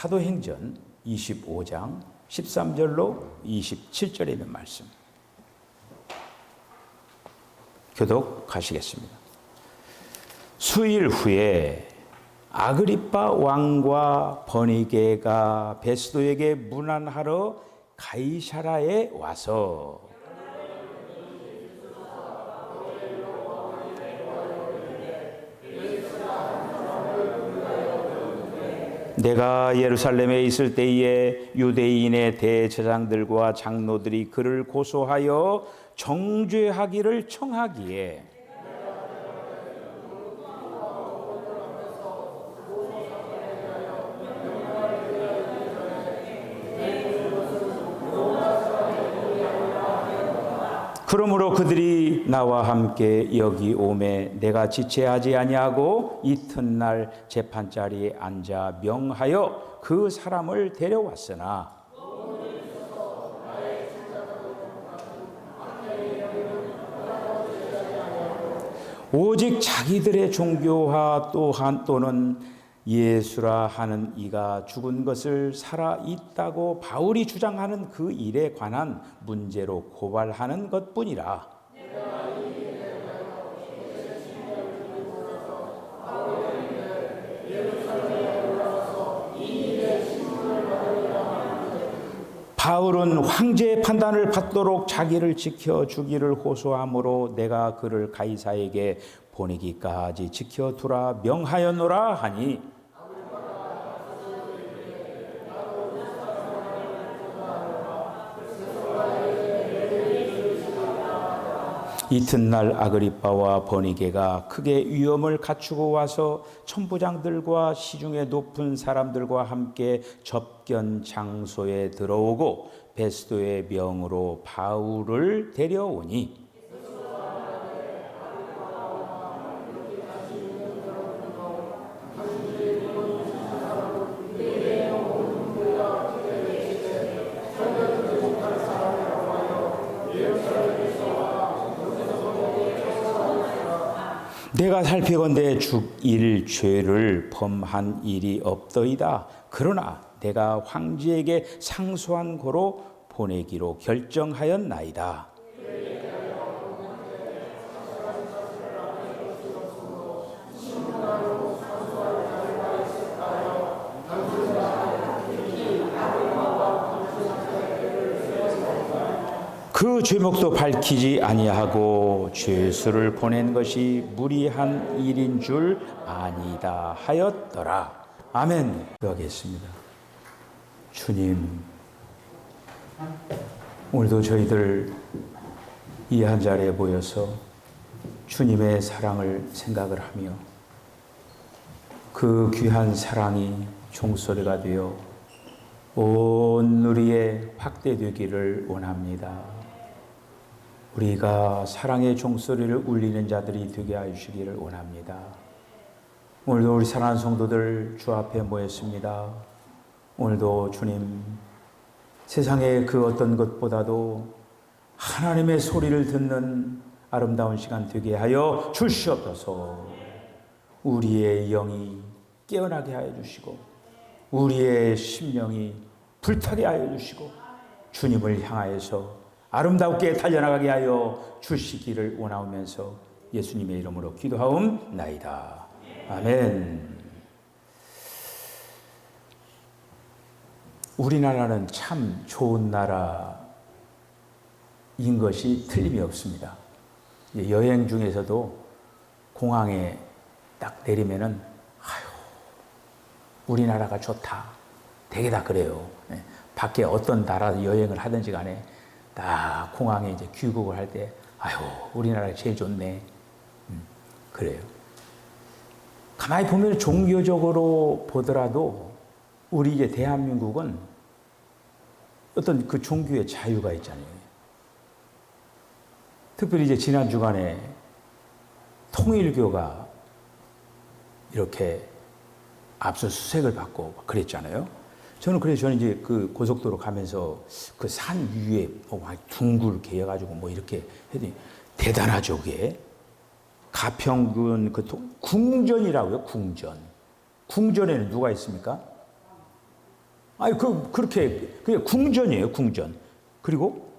사도행전 25장 13절로 27절에 있는 말씀 교독하시겠습니다. 수일 후에 아그리빠 왕과 버니게가 베스도에게 문안하러 가이사라에 와서 내가 예루살렘에 있을 때에 유대인의 대제사장들과 장로들이 그를 고소하여 정죄하기를 청하기에 그러므로 그들이 나와 함께 여기 오매 내가 지체하지 아니하고 이튿날 재판자리에 앉아 명하여 그 사람을 데려왔으나 오직 자기들의 종교화 또는 예수라 하는 이가 죽은 것을 살아 있다고 바울이 주장하는 그 일에 관한 문제로 고발하는 것뿐이라. 바울은 황제의 판단을 받도록 자기를 지켜주기를 호소하므로 내가 그를 가이사에게 보내기까지 지켜두라 명하였노라 하니 이튿날 아그리빠와 버니게가 크게 위험을 갖추고 와서 천부장들과 시중에 높은 사람들과 함께 접견 장소에 들어오고 베스도의 명으로 바울을 데려오니 내가 살피건대 죽일 죄를 범한 일이 없더이다. 그러나 내가 황제에게 상소한 고로 보내기로 결정하였나이다. 그 죄목도 밝히지 아니하고 죄수를 보낸 것이 무리한 일인 줄 아니다 하였더라. 아멘. 기도하겠습니다. 주님, 오늘도 저희들 이 한 자리에 모여서 주님의 사랑을 생각을 하며 그 귀한 사랑이 종소리가 되어 온 누리에 확대되기를 원합니다. 우리가 사랑의 종소리를 울리는 자들이 되게 하시기를 원합니다. 오늘도 우리 사랑하는 성도들 주 앞에 모였습니다. 오늘도 주님, 세상의 그 어떤 것보다도 하나님의 소리를 듣는 아름다운 시간 되게 하여 주시옵소서. 우리의 영이 깨어나게 하여 주시고 우리의 심령이 불타게 하여 주시고 주님을 향하여서 아름답게 달려나가게 하여 주시기를 원하면서 예수님의 이름으로 기도하옵나이다. 아멘. 우리나라는 참 좋은 나라인 것이 틀림이 없습니다. 여행 중에서도 공항에 딱 내리면은 아유, 우리나라가 좋다. 되게 다 그래요. 밖에 어떤 나라 여행을 하든지 간에 딱 공항에 이제 귀국을 할 때, 아유, 우리나라가 제일 좋네. 그래요. 가만히 보면 종교적으로 보더라도 우리 이제 대한민국은 어떤 그 종교의 자유가 있잖아요. 특별히 이제 지난 주간에 통일교가 이렇게 압수수색을 받고 그랬잖아요. 저는 이제 그 고속도로 가면서 그 산 위에 둥글게 해가지고 뭐 이렇게 했더니 대단하죠, 그게. 가평군 궁전이라고요, 궁전. 궁전에는 누가 있습니까? 아니, 그게 궁전이에요, 궁전. 그리고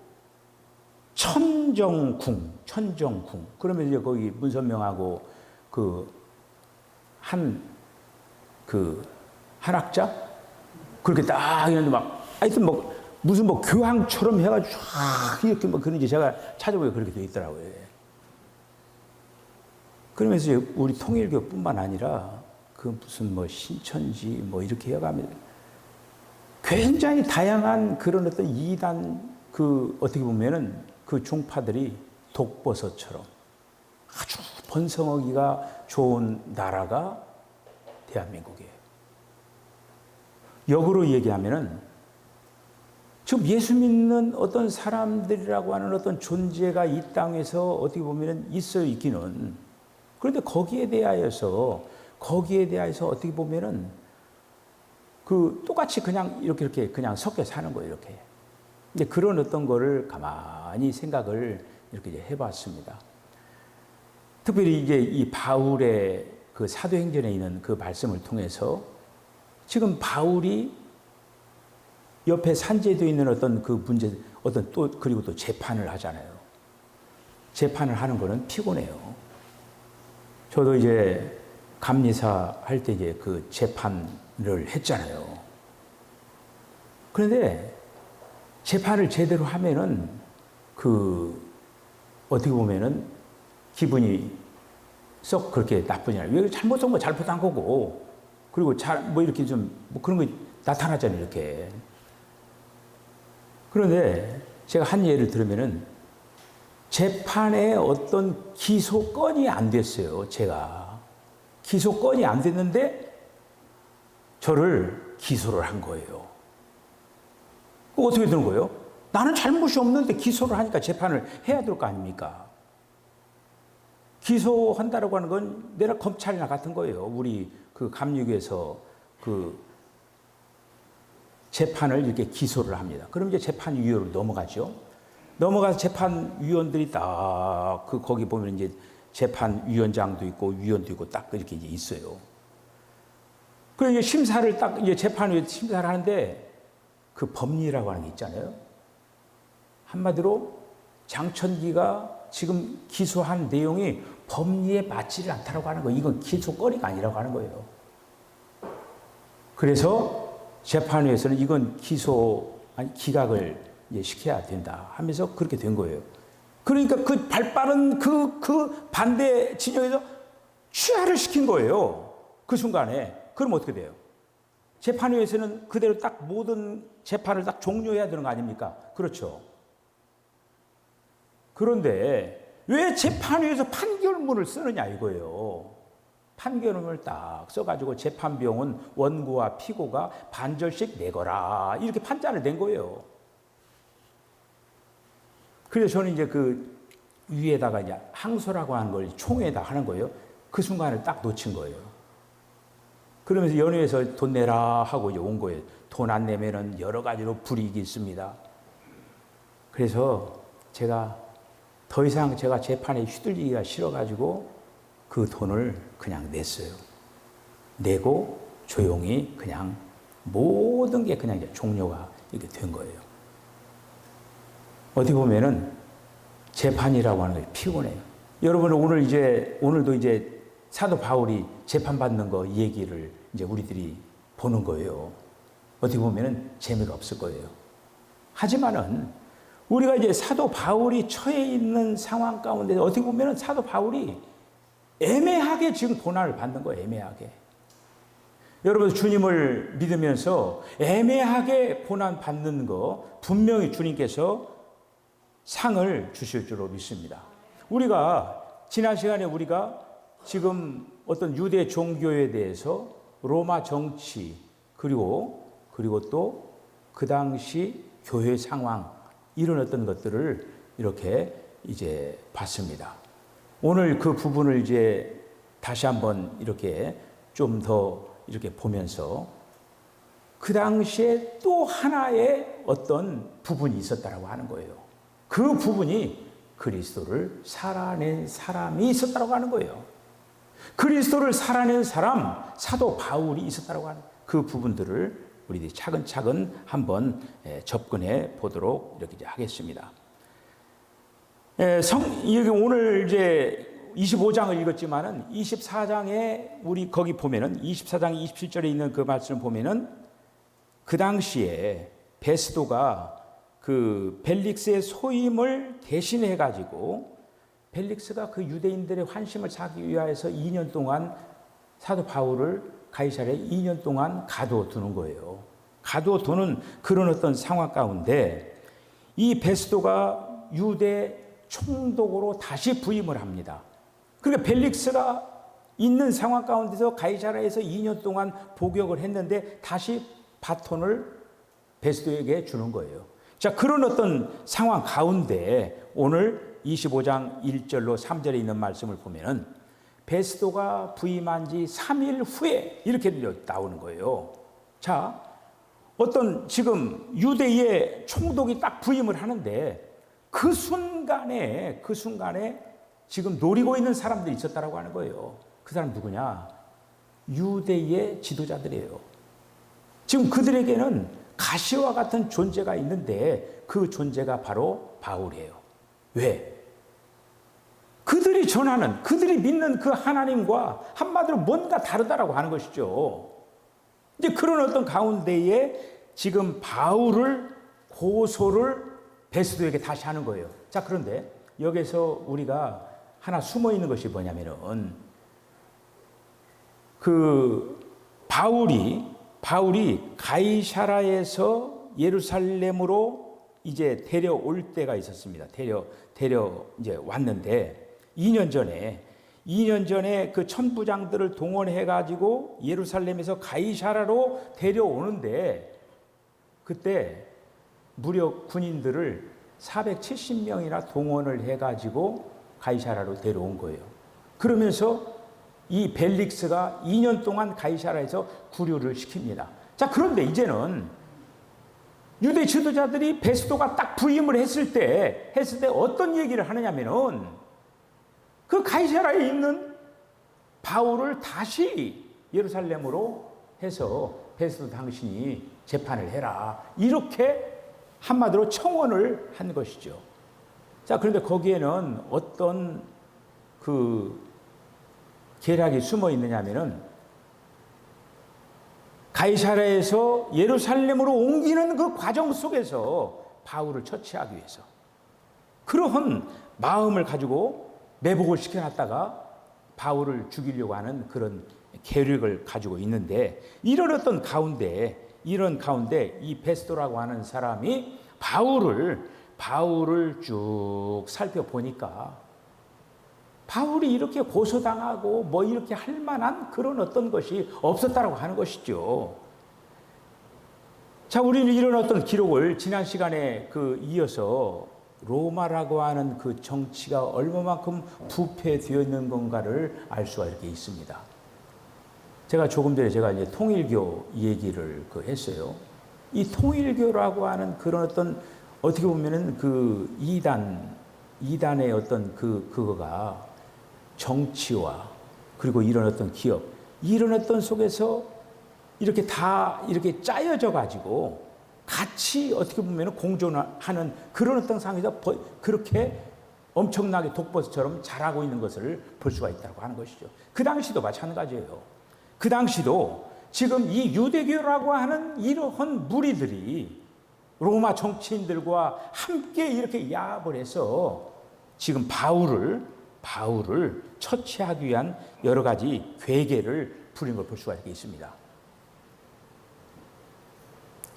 천정궁. 그러면 이제 거기 문선명하고 한학자? 그렇게 딱 있는데 하여튼 무슨 교황처럼 해가지고 쫙 이렇게 그런지 제가 찾아보니까 그렇게 돼 있더라고요. 그러면서 우리 통일교뿐만 아니라 무슨 신천지 이렇게 해가면 굉장히 다양한 그런 어떤 이단 어떻게 보면은 그 종파들이 독버섯처럼 아주 번성하기가 좋은 나라가 대한민국이에요. 역으로 얘기하면은 지금 예수 믿는 어떤 사람들이라고 하는 어떤 존재가 이 땅에서 어떻게 보면은 있기는. 그런데 거기에 대하여서 어떻게 보면은 똑같이 그냥 이렇게 그냥 섞여 사는 거예요, 이렇게. 근데 그런 어떤 거를 가만히 생각을 이렇게 해봤습니다. 특별히 이제 이 바울의 사도행전에 있는 그 말씀을 통해서 지금 바울이 옆에 산재되어 있는 어떤 문제, 그리고 또 재판을 하잖아요. 재판을 하는 거는 피곤해요. 저도 이제 감리사 할 때 이제 재판을 했잖아요. 그런데 재판을 제대로 하면은 어떻게 보면은 기분이 썩 그렇게 나쁘지 않아요. 왜 잘못한 거 잘못한 거고, 그리고 이렇게 그런 거 나타나잖아요, 이렇게. 그런데 제가 한 예를 들으면은 재판에 어떤 기소건이 안 됐어요, 제가. 기소건이 안 됐는데 저를 기소를 한 거예요. 어떻게 되는 거예요? 나는 잘못이 없는데 기소를 하니까 재판을 해야 될 거 아닙니까? 기소한다라고 하는 건 내가 검찰이나 같은 거예요. 우리 감육에서 재판을 이렇게 기소를 합니다. 그럼 이제 재판위원으로 넘어가죠. 넘어가서 재판위원들이 딱 거기 보면 이제 재판위원장도 있고 위원도 있고 딱 이렇게 이제 있어요. 그래서 심사를 이제 재판위에 심사를 하는데 법리라고 하는 게 있잖아요. 한마디로 장천기가 지금 기소한 내용이 법리에 맞지를 않다라고 하는 거예요. 이건 기소거리가 아니라고 하는 거예요. 그래서 재판위에서는 이건 기각을 시켜야 된다 하면서 그렇게 된 거예요. 그러니까 발빠른 반대 진영에서 취하를 시킨 거예요. 그 순간에. 그럼 어떻게 돼요? 재판위에서는 그대로 딱 모든 재판을 딱 종료해야 되는 거 아닙니까? 그렇죠. 그런데 왜 재판위에서 판결문을 쓰느냐 이거예요. 판결문을 딱 써가지고 재판비용은 원고와 피고가 반절씩 내거라 이렇게 판단을 낸 거예요. 그래서 저는 이제 위에다가 이제 항소라고 하는 걸 총에다 하는 거예요. 그 순간을 딱 놓친 거예요. 그러면서 연회에서 돈 내라 하고 이제 온 거예요. 돈 안 내면은 여러 가지로 불이익이 있습니다. 그래서 제가 더 이상 제가 재판에 휘둘리기가 싫어가지고 그 돈을 그냥 냈어요. 내고 조용히 그냥 모든 게 그냥 이제 종료가 이렇게 된 거예요. 어떻게 보면은 재판이라고 하는 게 피곤해요. 여러분 오늘도 이제 사도 바울이 재판받는 거 얘기를 이제 우리들이 보는 거예요. 어떻게 보면은 재미가 없을 거예요. 하지만은 우리가 이제 사도 바울이 처해 있는 상황 가운데 어떻게 보면은 사도 바울이 애매하게 지금 고난을 받는 거예요. 애매하게. 여러분 주님을 믿으면서 애매하게 고난 받는 거 분명히 주님께서 상을 주실 줄로 믿습니다. 우리가 지난 시간에 우리가 지금 어떤 유대 종교에 대해서 로마 정치 그리고 또 그 당시 교회 상황 이런 어떤 것들을 이렇게 이제 봤습니다. 오늘 그 부분을 이제 다시 한번 이렇게 좀 더 이렇게 보면서 그 당시에 또 하나의 어떤 부분이 있었다라고 하는 거예요. 그 부분이 그리스도를 살아낸 사람이 있었다라고 하는 거예요. 그리스도를 살아낸 사람, 사도 바울이 있었다라고 하는 그 부분들을 우리들이 차근차근 한번 접근해 보도록 이렇게 이제 하겠습니다. 오늘 이제 25장을 읽었지만은 24장에 우리 거기 보면은 24장 27절에 있는 그 말씀을 보면은 그 당시에 베스도가 그 벨릭스의 소임을 대신해 가지고 벨릭스가 그 유대인들의 환심을 사기 위하여서 2년 동안 사도 바울을 가이사랴에 2년 동안 가둬두는 거예요. 가둬두는 그런 어떤 상황 가운데 이 베스도가 유대 총독으로 다시 부임을 합니다. 그러니까 벨릭스가 있는 상황 가운데서 가이사랴에서 2년 동안 복역을 했는데 다시 바톤을 베스도에게 주는 거예요. 자, 그런 어떤 상황 가운데 오늘 25장 1절로 3절에 있는 말씀을 보면은 베스도가 부임한 지 3일 후에 이렇게 나오는 거예요. 자, 어떤 지금 유대의 총독이 딱 부임을 하는데 그 순간에 지금 노리고 있는 사람들이 있었다라고 하는 거예요. 그 사람 누구냐? 유대의 지도자들이에요. 지금 그들에게는 가시와 같은 존재가 있는데 그 존재가 바로 바울이에요. 왜? 그들이 전하는, 그들이 믿는 그 하나님과 한마디로 뭔가 다르다라고 하는 것이죠. 이제 그런 어떤 가운데에 지금 바울을 고소를 베스도에게 다시 하는 거예요. 자, 그런데 여기서 우리가 하나 숨어 있는 것이 뭐냐면은 그 바울이 가이사랴에서 예루살렘으로 이제 데려올 때가 있었습니다. 데려 이제 왔는데 2년 전에 그 천부장들을 동원해 가지고 예루살렘에서 가이사랴로 데려오는데 그때 무려 군인들을 470명이나 동원을 해 가지고 가이사랴로 데려온 거예요. 그러면서 이 벨릭스가 2년 동안 가이사랴에서 구류를 시킵니다. 자, 그런데 이제는 유대 지도자들이 베스도가 딱 부임을 했을 때 어떤 얘기를 하느냐면은 그 가이사랴에 있는 바울을 다시 예루살렘으로 해서 베스도 당신이 재판을 해라. 이렇게 한마디로 청원을 한 것이죠. 자, 그런데 거기에는 어떤 그 계략이 숨어 있느냐면은 가이사랴에서 예루살렘으로 옮기는 그 과정 속에서 바울을 처치하기 위해서 그러한 마음을 가지고 매복을 시켜놨다가 바울을 죽이려고 하는 그런 계획을 가지고 있는데 이런 어떤 가운데 이 베스도라고 하는 사람이 바울을 쭉 살펴보니까 바울이 이렇게 고소당하고 뭐 이렇게 할 만한 그런 어떤 것이 없었다라고 하는 것이죠. 자, 우리는 이런 어떤 기록을 지난 시간에 이어서 로마라고 하는 그 정치가 얼마만큼 부패되어 있는 건가를 알 수가 이렇게 있습니다. 제가 조금 전에 이제 통일교 얘기를 했어요. 이 통일교라고 하는 그런 어떤 어떻게 보면은 그 이단의 어떤 그거가 정치와 그리고 이런 어떤 기업 이런 어떤 속에서 이렇게 다 이렇게 짜여져 가지고 같이 어떻게 보면 공존하는 그런 어떤 상황에서 그렇게 엄청나게 독버섯처럼 자라고 있는 것을 볼 수가 있다고 하는 것이죠. 그 당시도 마찬가지예요. 그 당시도 지금 이 유대교라고 하는 이러한 무리들이 로마 정치인들과 함께 이렇게 야합을 해서 지금 바울을 처치하기 위한 여러 가지 괴계를 부린 걸 볼 수가 있습니다.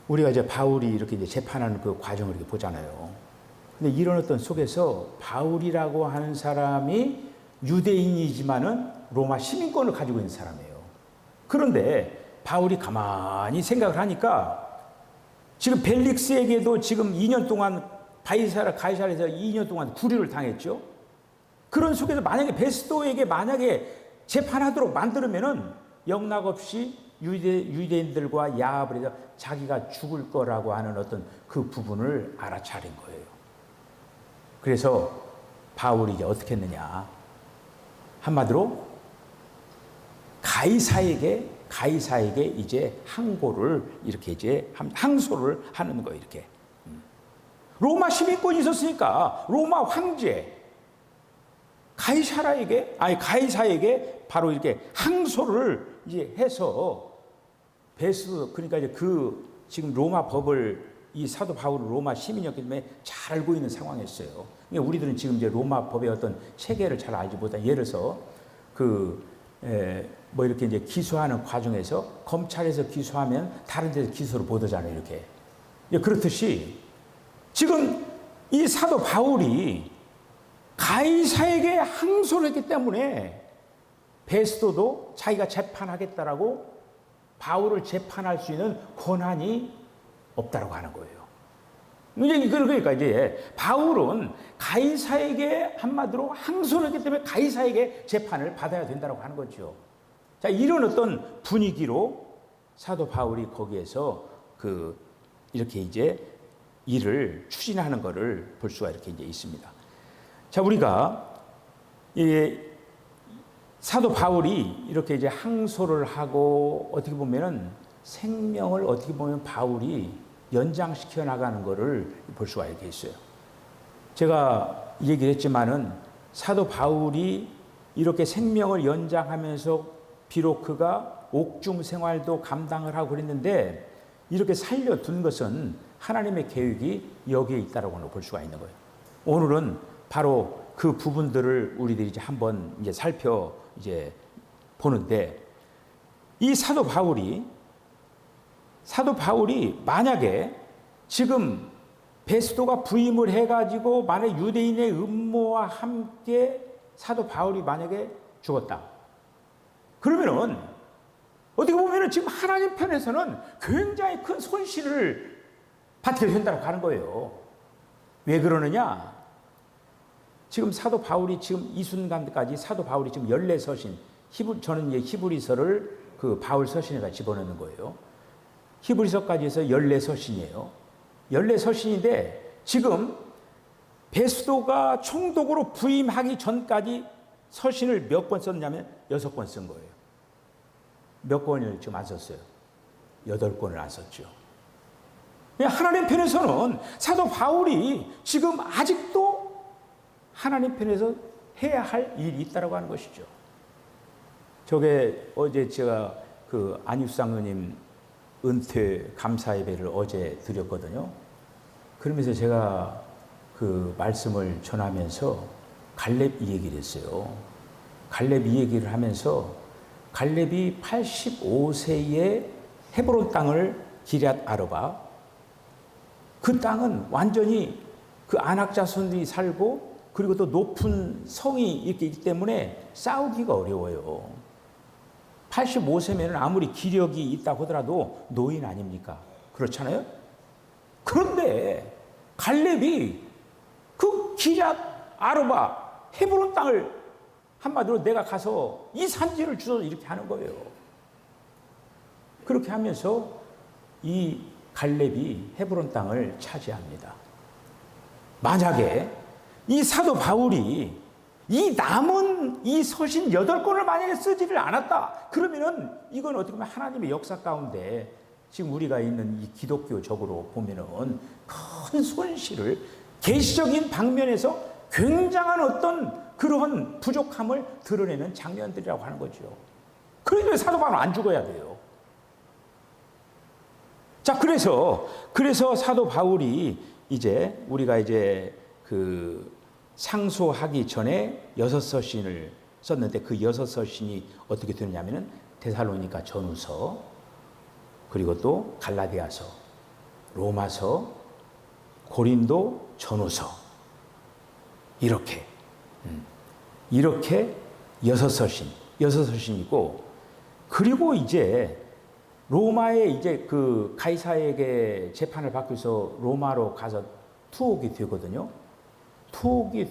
우리가 이제 바울이 이렇게 이제 재판하는 그 과정을 이렇게 보잖아요. 근데 이런 어떤 속에서 바울이라고 하는 사람이 유대인이지만은 로마 시민권을 가지고 있는 사람이에요. 그런데 바울이 가만히 생각을 하니까 지금 벨릭스에게도 지금 2년 동안 가이사랴에서 2년 동안 구류를 당했죠. 그런 속에서 만약에 베스도에게 만약에 재판하도록 만들면은 영락없이 유대인들과 야합을 해서 자기가 죽을 거라고 하는 어떤 그 부분을 알아차린 거예요. 그래서 바울이 이제 어떻게 했느냐. 한마디로 가이사에게 가이사에게 이제 항고를 이렇게 이제 항소를 하는 거예요. 이렇게. 로마 시민권이 있었으니까 로마 황제 가이사에게 바로 이렇게 항소를 이제 해서 그러니까 이제 지금 로마 법을 이 사도 바울은 로마 시민이었기 때문에 잘 알고 있는 상황이었어요. 그러니까 우리들은 지금 이제 로마 법의 어떤 체계를 잘 알지 못한, 예를 들어서 뭐 이렇게 이제 기소하는 과정에서 검찰에서 기소하면 다른 데서 기소를 못 하잖아요. 이렇게. 그렇듯이 지금 이 사도 바울이 가이사에게 항소를 했기 때문에 베스도도 자기가 재판하겠다라고 바울을 재판할 수 있는 권한이 없다라고 하는 거예요. 그러니까 이제 바울은 가이사에게 한마디로 항소를 했기 때문에 가이사에게 재판을 받아야 된다라고 하는 거죠. 자, 이런 어떤 분위기로 사도 바울이 거기에서 이렇게 이제 일을 추진하는 것을 볼 수가 이렇게 이제 있습니다. 자, 우리가 사도 바울이 이렇게 이제 항소를 하고 어떻게 보면은 생명을 어떻게 보면 바울이 연장시켜 나가는 것을 볼 수가 이렇게 있어요. 제가 얘기를 했지만은 사도 바울이 이렇게 생명을 연장하면서 비록 그가 옥중 생활도 감당을 하고 그랬는데 이렇게 살려둔 것은 하나님의 계획이 여기에 있다라고 볼 수가 있는 거예요. 오늘은 바로 그 부분들을 우리들이 이제 한번 이제 살펴 이제 보는데, 이 사도 바울이 만약에 지금 베스도가 부임을 해가지고 만약 유대인의 음모와 함께 사도 바울이 만약에 죽었다. 그러면은 어떻게 보면은 지금 하나님 편에서는 굉장히 큰 손실을 받게 된다고 하는 거예요. 왜 그러느냐? 지금 사도 바울이 지금 이 순간까지 사도 바울이 지금 14서신, 저는 이제 히브리서를 바울 서신에다 집어넣는 거예요. 히브리서까지 해서 14서신이에요. 14서신인데 지금 베스도가 총독으로 부임하기 전까지 서신을 몇 권 썼냐면 6권 쓴 거예요. 몇 권을 지금 안 썼어요? 8권을 안 썼죠. 하나님 편에서는 사도 바울이 지금 아직도 하나님 편에서 해야 할 일이 있다고 하는 것이죠. 저게 어제 제가 안익수 장로님 은퇴 감사 예배를 어제 드렸거든요. 그러면서 제가 말씀을 전하면서 갈렙 이 얘기를 했어요. 갈렙 이 얘기를 하면서 갈렙이 85세에 헤브론 땅을 기럇 아르바, 그 땅은 완전히 아낙 자손들이 살고 그리고 또 높은 성이 이렇게 있기 때문에 싸우기가 어려워요. 85세면 아무리 기력이 있다고 하더라도 노인 아닙니까? 그렇잖아요? 그런데 갈렙이 기럇 아르바 헤브론 땅을 한마디로 내가 가서 이 산지를 주소서 이렇게 하는 거예요. 그렇게 하면서 이 갈렙이 헤브론 땅을 차지합니다. 만약에 이 사도 바울이 이 남은 이 서신 8권을 만약에 쓰지를 않았다, 그러면은 이건 어떻게 보면 하나님의 역사 가운데 지금 우리가 있는 이 기독교적으로 보면은 큰 손실을, 계시적인 방면에서 굉장한 어떤 그러한 부족함을 드러내는 장면들이라고 하는 거죠. 그러니까 사도 바울은 안 죽어야 돼요. 자, 그래서 사도 바울이 이제 우리가 이제 상소하기 전에 6서신을 썼는데 그 6서신이 어떻게 되느냐면은 데살로니가 전후서, 그리고 또 갈라디아서, 로마서, 고린도 전후서, 이렇게 6서신이고, 그리고 이제 로마에 이제 가이사에게 재판을 받기 위해서 로마로 가서 투옥이 되거든요. 투옥이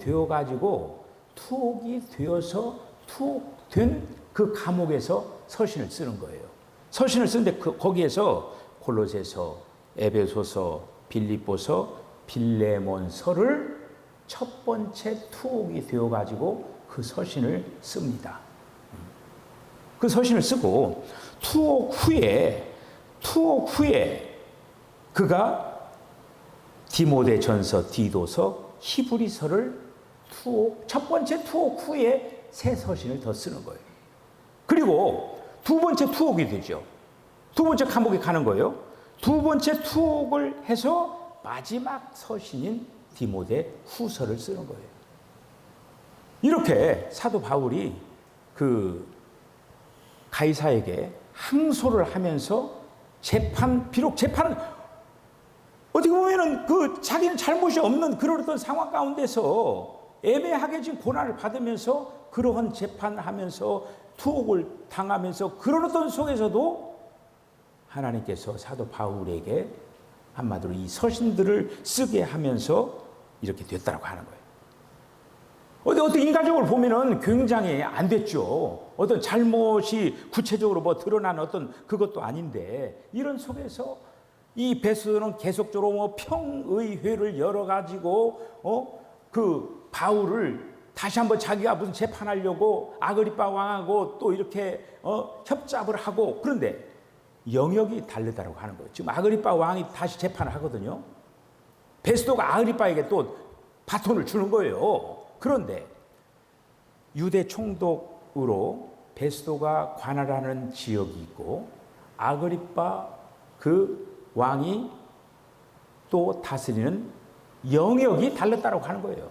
투옥된 그 감옥에서 서신을 쓰는 거예요. 서신을 쓰는데 거기에서 골로새서, 에베소서, 빌립보서, 빌레몬서를 첫 번째 투옥이 되어가지고 그 서신을 씁니다. 그 서신을 쓰고 투옥 후에 그가 디모데전서, 디도서, 히브리서를 첫 번째 투옥 후에 새 서신을 더 쓰는 거예요. 그리고 두 번째 투옥이 되죠. 두 번째 감옥에 가는 거예요. 두 번째 투옥을 해서 마지막 서신인 디모데 후서를 쓰는 거예요. 이렇게 사도 바울이 그 가이사에게 항소를 하면서 비록 재판은 어떻게 보면은 그 자기는 잘못이 없는 그런 어떤 상황 가운데서 애매하게 지금 고난을 받으면서 그러한 재판하면서 투옥을 당하면서 그런 어떤 속에서도 하나님께서 사도 바울에게 한마디로 이 서신들을 쓰게 하면서 이렇게 됐다고 하는 거예요. 어떤 인간적으로 보면은 굉장히 안 됐죠. 어떤 잘못이 구체적으로 뭐 드러난 어떤 그것도 아닌데 이런 속에서 이 베스도는 계속적으로 뭐 평의회를 열어가지고 그 바울을 다시 한번 자기가 무슨 재판하려고 아그리빠 왕하고 또 이렇게 협잡을 하고 그런데 영역이 다르다고 하는 거예요. 지금 아그리빠 왕이 다시 재판을 하거든요. 베스도가 아그리빠에게 또 바톤을 주는 거예요. 그런데 유대 총독으로 베스도가 관할하는 지역이 있고 아그리빠 그 왕이 또 다스리는 영역이 달랐다고 하는 거예요.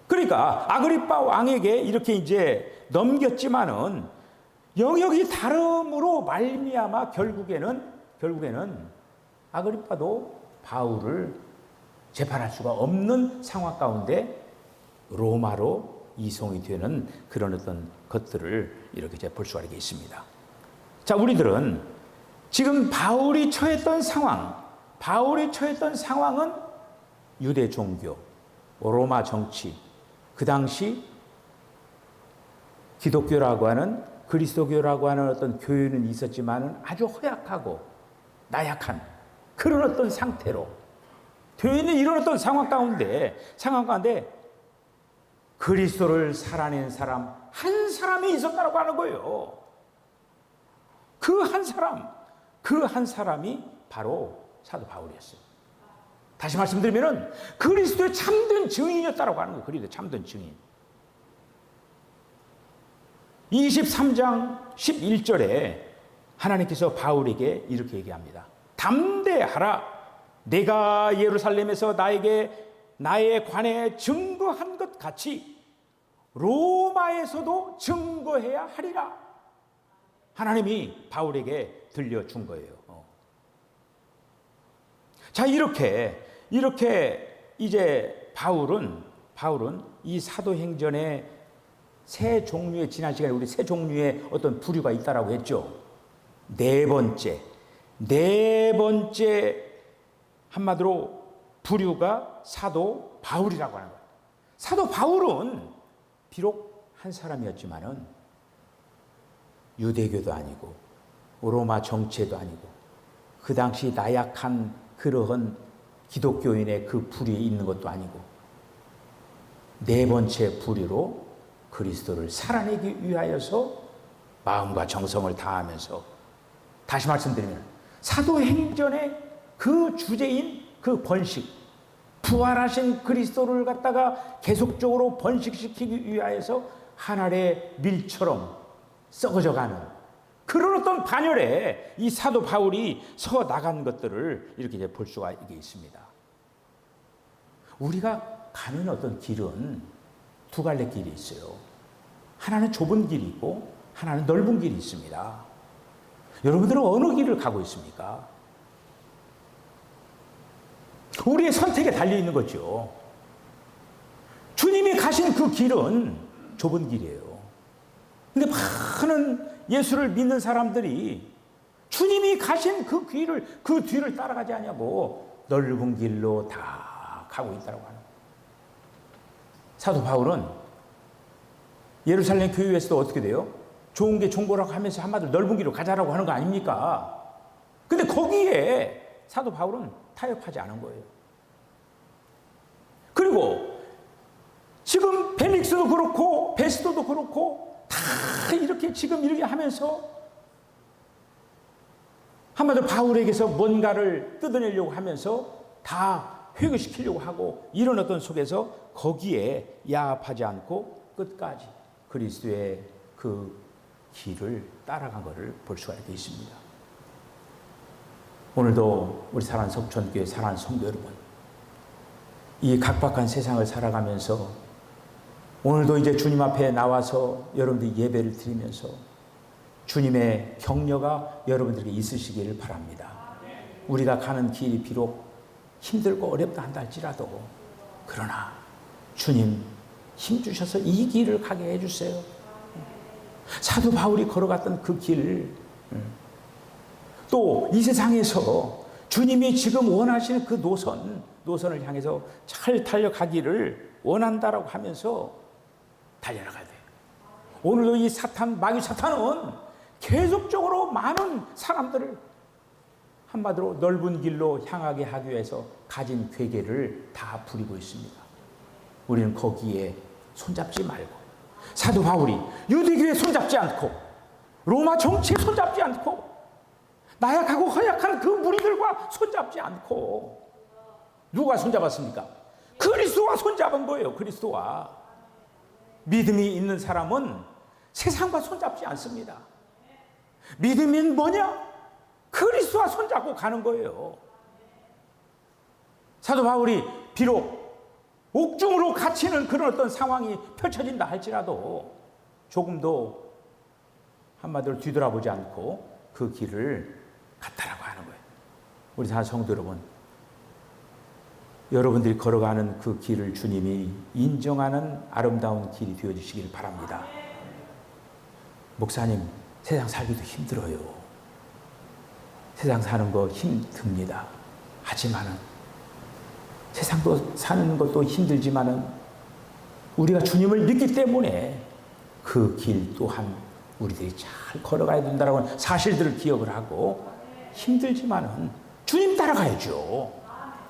그러니까 아그리빠 왕에게 이렇게 이제 넘겼지만은 영역이 다름으로 말미암아 결국에는 아그리빠도 바울을 재판할 수가 없는 상황 가운데 로마로 이송이 되는 그런 어떤 것들을 이렇게 이제 볼 수가 있습니다. 자, 우리들은 지금 바울이 처했던 상황은 유대 종교, 로마 정치, 그 당시 기독교라고 하는 그리스도교라고 하는 어떤 교회는 있었지만은 아주 허약하고 나약한 그런 어떤 상태로 되어 있는 이런 어떤 상황 가운데 그리스도를 살아낸 사람 한 사람이 있었다고 하는 거예요. 그 한 사람이 바로 사도 바울이었어요. 다시 말씀드리면은 그리스도의 참된 증인이었다고 하는 거예요. 그리스도의 참된 증인. 23장 11절에 하나님께서 바울에게 이렇게 얘기합니다. 담대하라. 내가 예루살렘에서 나에 관해 증거한 것 같이 로마에서도 증거해야 하리라. 하나님이 바울에게 들려준 거예요. 자, 이렇게 이제 바울은 이 사도행전의 지난 시간에 우리 세 종류의 어떤 부류가 있다라고 했죠. 네 번째 한마디로 부류가 사도 바울이라고 하는 거예요. 사도 바울은 비록 한 사람이었지만은 유대교도 아니고 로마 정치도 아니고 그 당시 나약한 그러한 기독교인의 그 부류에 있는 것도 아니고 네 번째 부류로 그리스도를 살아내기 위하여서 마음과 정성을 다하면서 다시 말씀드리면 사도행전의 그 주제인 그 번식 부활하신 그리스도를 갖다가 계속적으로 번식시키기 위하여서 한 알의 밀처럼 썩어져가는 그런 어떤 반열에 이 사도 바울이 서 나간 것들을 이렇게 이제 볼 수가 있습니다. 우리가 가는 어떤 길은 두 갈래 길이 있어요. 하나는 좁은 길이 있고 하나는 넓은 길이 있습니다. 여러분들은 어느 길을 가고 있습니까? 우리의 선택에 달려 있는 거죠. 주님이 가신 그 길은 좁은 길이에요. 근데 많은 예수를 믿는 사람들이 주님이 가신 그 뒤를 따라가지 않냐고 넓은 길로 다 가고 있다고 하는 거예요. 사도 바울은 예루살렘 교회에서도 어떻게 돼요? 좋은 게 좋은 거라고 하면서 한마디로 넓은 길로 가자라고 하는 거 아닙니까? 근데 거기에 사도 바울은 타협하지 않은 거예요. 그리고 지금 벨릭스도 그렇고 베스도도 그렇고 다 다 이렇게 지금 이렇게 하면서 한마디로 바울에게서 뭔가를 뜯어내려고 하면서 다 회개시키려고 하고 이런 어떤 속에서 거기에 야합하지 않고 끝까지 그리스도의 그 길을 따라간 것을 볼 수가 이렇게 있습니다. 오늘도 우리 사랑하는 석천교회 사랑하는 성도 여러분, 이 각박한 세상을 살아가면서 오늘도 이제 주님 앞에 나와서 여러분들이 예배를 드리면서 주님의 격려가 여러분들에게 있으시기를 바랍니다. 우리가 가는 길이 비록 힘들고 어렵다 한다 할지라도 그러나 주님 힘주셔서 이 길을 가게 해주세요. 사도 바울이 걸어갔던 그 길, 또 이 세상에서 주님이 지금 원하시는 그 노선을 향해서 잘 달려가기를 원한다라고 하면서 달려나가야 돼요. 오늘도 이 마귀 사탄은 계속적으로 많은 사람들을 한마디로 넓은 길로 향하게 하기 위해서 가진 괴계를 다 부리고 있습니다. 우리는 거기에 손잡지 말고, 사도 바울이 유대교에 손잡지 않고 로마 정치에 손잡지 않고 나약하고 허약한 그 무리들과 손잡지 않고 누가 손잡았습니까? 그리스도와 손잡은 거예요. 그리스도와. 믿음이 있는 사람은 세상과 손잡지 않습니다. 믿음이 뭐냐? 그리스도와 손잡고 가는 거예요. 사도 바울이 비록 옥중으로 갇히는 그런 어떤 상황이 펼쳐진다 할지라도 조금도 한마디로 뒤돌아보지 않고 그 길을 갔다라고 하는 거예요. 우리 다 성도 여러분, 여러분들이 걸어가는 그 길을 주님이 인정하는 아름다운 길이 되어주시길 바랍니다. 목사님, 세상 살기도 힘들어요. 세상 사는 거 힘듭니다. 하지만은 세상도 사는 것도 힘들지만은 우리가 주님을 믿기 때문에 그 길 또한 우리들이 잘 걸어가야 된다는 사실들을 기억을 하고 힘들지만은 주님 따라가야죠.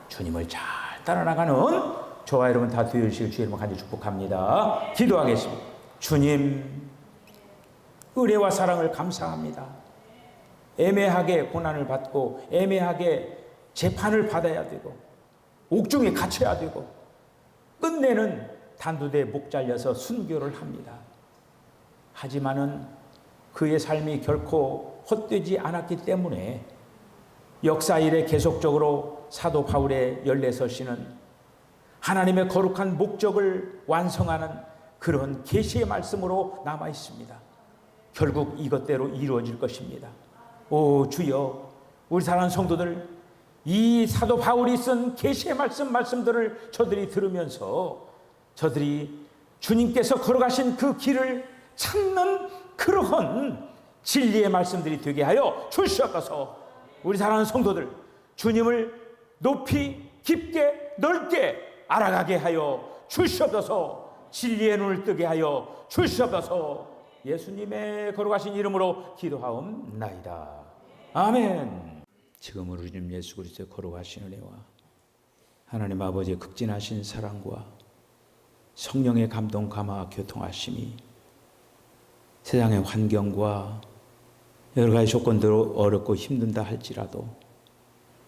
주님을 잘 따라나가는 저와 여러분 다 되어주실 주의 이름으로 간절히 축복합니다. 기도하겠습니다. 주님, 은혜와 사랑을 감사합니다. 애매하게 고난을 받고 애매하게 재판을 받아야 되고 옥중에 갇혀야 되고 끝내는 단두대에 목 잘려서 순교를 합니다. 하지만은 그의 삶이 결코 헛되지 않았기 때문에 역사 일에 계속적으로 사도 바울의 14서신은 하나님의 거룩한 목적을 완성하는 그런 계시의 말씀으로 남아 있습니다. 결국 이것대로 이루어질 것입니다. 오 주여, 우리 사랑하는 성도들, 이 사도 바울이 쓴 계시의 말씀들을 저들이 들으면서 저들이 주님께서 걸어가신 그 길을 찾는 그러한 진리의 말씀들이 되게 하여 주시옵소서. 우리 사랑하는 성도들, 주님을 높이 깊게 넓게 알아가게 하여 주시옵소서. 진리의 눈을 뜨게 하여 주시옵소서. 예수님의 거룩하신 이름으로 기도하옵나이다. 아멘. 지금으로 주님 예수 그리스도의 거룩하신 은혜와 하나님 아버지의 극진하신 사랑과 성령의 감동 감화 교통하심이 세상의 환경과 여러 가지 조건대로 어렵고 힘든다 할지라도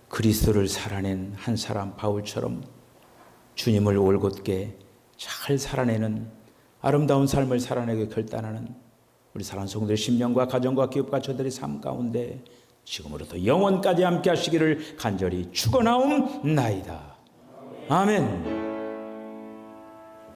그리스도를 살아낸 한 사람 바울처럼 주님을 올곧게 잘 살아내는 아름다운 삶을 살아내게 결단하는 우리 사랑하는 성도들의 심령과 가정과 기업과 저들의 삶 가운데 지금으로부터 영원까지 함께 하시기를 간절히 축원하옵나이다. 아멘.